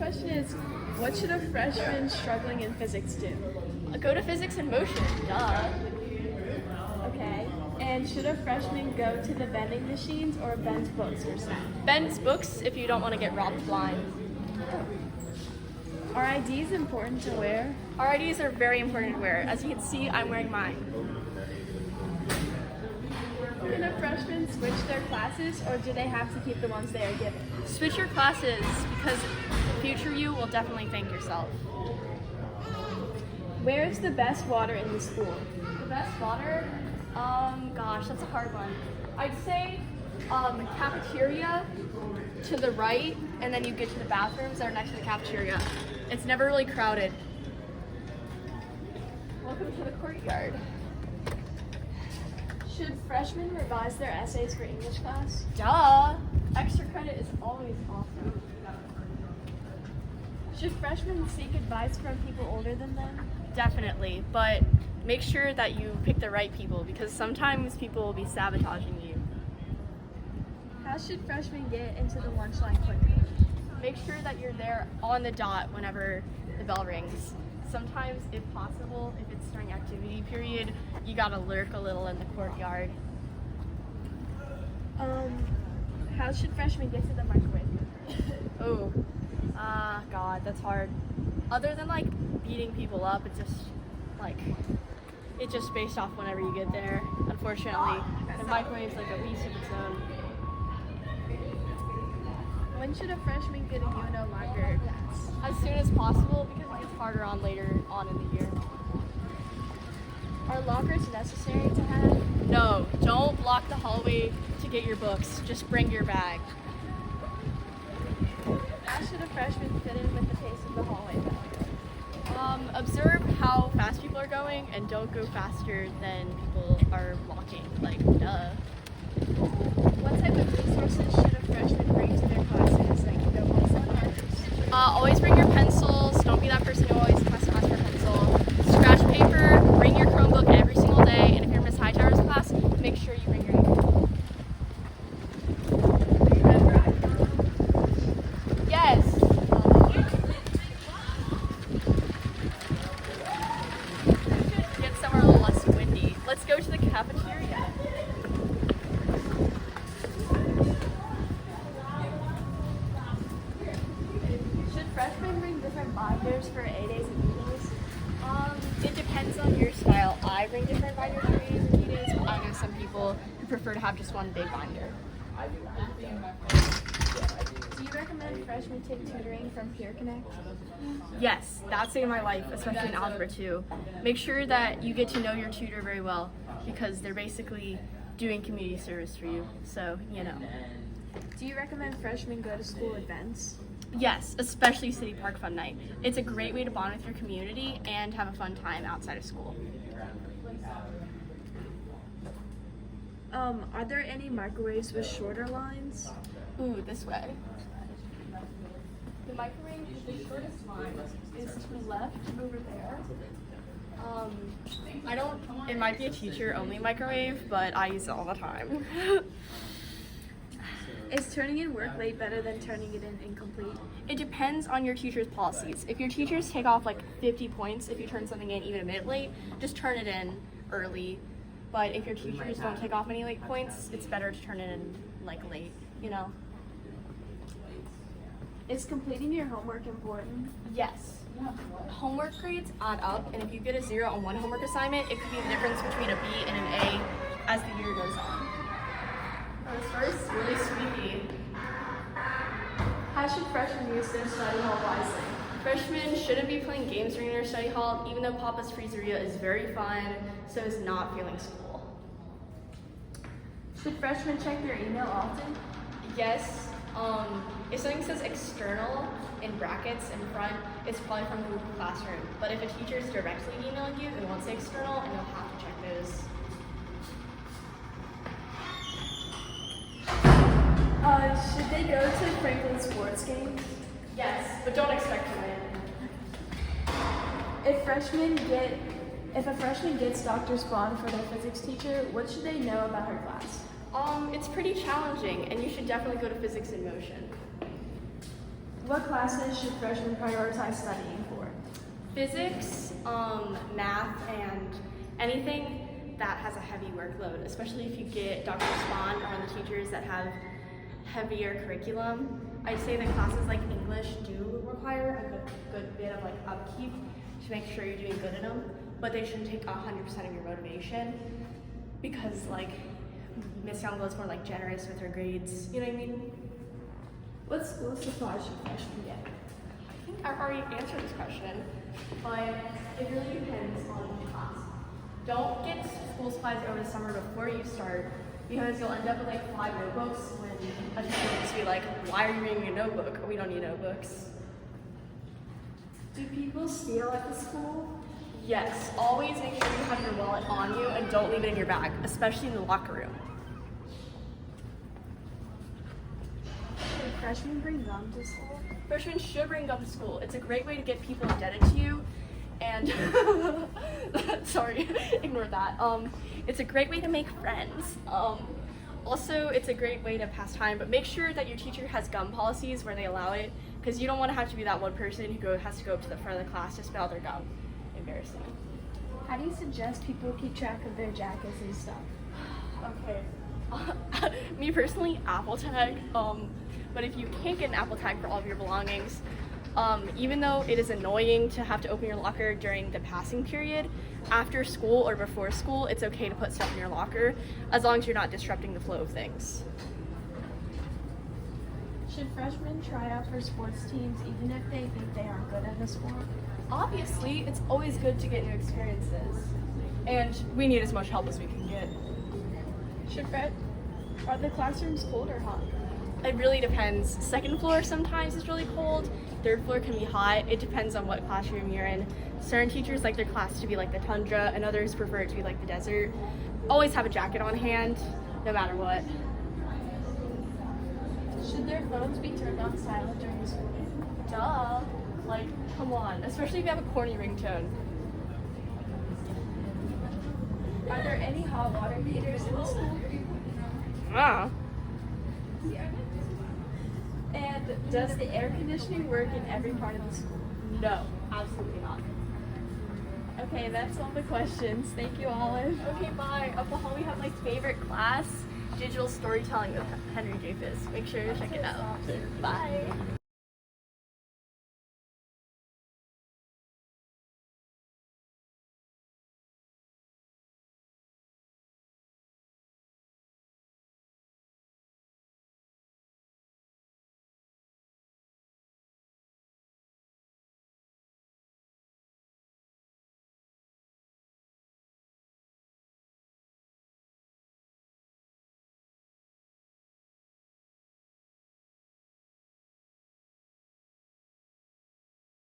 question is, what should a freshman struggling in physics do? Go to physics in motion, duh. Okay. And should a freshman go to the vending machines or bend books or snacks? Bend books if you don't want to get robbed blind. Are IDs important to wear? Our IDs are very important to wear. As you can see, I'm wearing mine. Can a freshman switch their classes or do they have to keep the ones they are given? Switch your classes because future you will definitely thank yourself. Where is the best water in the school? The best water? Gosh, that's a hard one. I'd say cafeteria to the right, and then you get to the bathrooms that are next to the cafeteria. It's never really crowded. Welcome to the courtyard. Should freshmen revise their essays for English class? Duh! Extra credit is always awesome. Should freshmen seek advice from people older than them? Definitely, but make sure that you pick the right people because sometimes people will be sabotaging you. How should freshmen get into the lunch line quicker? Make sure that you're there on the dot whenever the bell rings. Sometimes, if possible, if it's during activity period, you gotta lurk a little in the courtyard. How should freshmen get to the microwave? Oh, God, that's hard. Other than like beating people up, it's just based off whenever you get there. Unfortunately, the microwave's like a beast of its own. When should a freshman get a UNO library pass? As soon as possible because it gets harder on later on in the year. Are lockers necessary to have? No, don't block the hallway to get your books. Just bring your bag. How should a freshman fit in with the pace of the hallway though? Observe how fast people are going and don't go faster than people are walking. Like, duh. What type of resources should a freshman bring to their classes that can go on markers? Always bring your pencils. Don't be that person who always has to ask for a pencil. Scratch paper. Bring your Chromebook every single day. And if you're Miss Hightower's class, make sure you bring your email. Yes. Get somewhere a little less windy. Let's go to the cafeteria. Should freshmen bring different binders for A days and B days? It depends on your style. I bring different binders for A's and B days, but I know some people who prefer to have just one big binder. Do you recommend freshmen take tutoring from Peer Connect? Yes, that saved my life, especially in Algebra 2. Make sure that you get to know your tutor very well because they're basically doing community service for you, so you know. Do you recommend freshmen go to school events? Yes, especially City Park Fun Night. It's a great way to bond with your community and have a fun time outside of school. Are there any microwaves with shorter lines? Ooh, this way. The microwave, the shortest line is to the left over there. It might be a teacher only microwave, but I use it all the time. Is turning in work late better than turning it in incomplete? It depends on your teacher's policies. If your teachers take off like 50 points if you turn something in even a minute late, just turn it in early. But if your teachers don't take off any late points, it's better to turn it in like late, you know? Is completing your homework important? Yes. Homework grades add up, and if you get a 0 on one homework assignment, it could be the difference between a B and an A as the year goes on. First, really sweepy. How should freshmen use their study hall wisely? Freshmen shouldn't be playing games during their study hall, even though Papa's Freezeria is very fun, so is not failing school. Should freshmen check their email often? Yes. If something says external in brackets in front, it's probably from Google Classroom. But if a teacher is directly emailing you, it won't say external, and you'll have to check those. Should they go to Franklin sports games? Yes, but don't expect to win. If a freshman gets Dr. Spawn for their physics teacher, what should they know about her class? It's pretty challenging, and you should definitely go to Physics in Motion. What classes should freshmen prioritize studying for? Physics, math, and anything that has a heavy workload, especially if you get Dr. Swan or one of the teachers that have heavier curriculum. I'd say that classes like English do require a good bit of like upkeep to make sure you're doing good in them, but they shouldn't take 100% of your motivation because like Miss Young was more like generous with her grades, you know what I mean? What school supplies should freshmen get? I think I've already answered this question, but it really depends on the class. Don't get school supplies over the summer before you start because you'll end up with like 5 notebooks when a teacher will just be like, why are you reading a notebook? We don't need notebooks. Do people steal at the school? Yes, always make sure you have your wallet on you and don't leave it in your bag, especially in the locker room. Should freshmen bring gum to school? Freshmen should bring gum to school. It's a great way to get people indebted to you and sorry, ignore that. It's a great way to make friends. Also, it's a great way to pass time, but make sure that your teacher has gum policies where they allow it, because you don't want to have to be that one person who has to go up to the front of the class to spell their gum. Embarrassing. How do you suggest people keep track of their jackets and stuff? Okay. Me personally, Apple Tag. But if you can't get an Apple Tag for all of your belongings, even though it is annoying to have to open your locker during the passing period, after school or before school, it's okay to put stuff in your locker as long as you're not disrupting the flow of things. Should freshmen try out for sports teams even if they think they aren't good at a sport? Obviously, it's always good to get new experiences, and we need as much help as we can get. Are the classrooms cold or hot? It really depends. Second floor sometimes is really cold. Third floor can be hot. It depends on what classroom you're in. Certain teachers like their class to be like the tundra, and others prefer it to be like the desert. Always have a jacket on hand, no matter what. Should their phones be turned on silent during school? Duh. Like, come on. Especially if you have a corny ringtone. Are there any hot water heaters in the school? Ah. And does the air conditioning work in every part of the school? No, absolutely not. Okay, that's all the questions. Thank you, Olive. Okay, bye. Up behind we have my favorite class, digital storytelling with Henry J. Fizz. Make sure to check it out. Bye.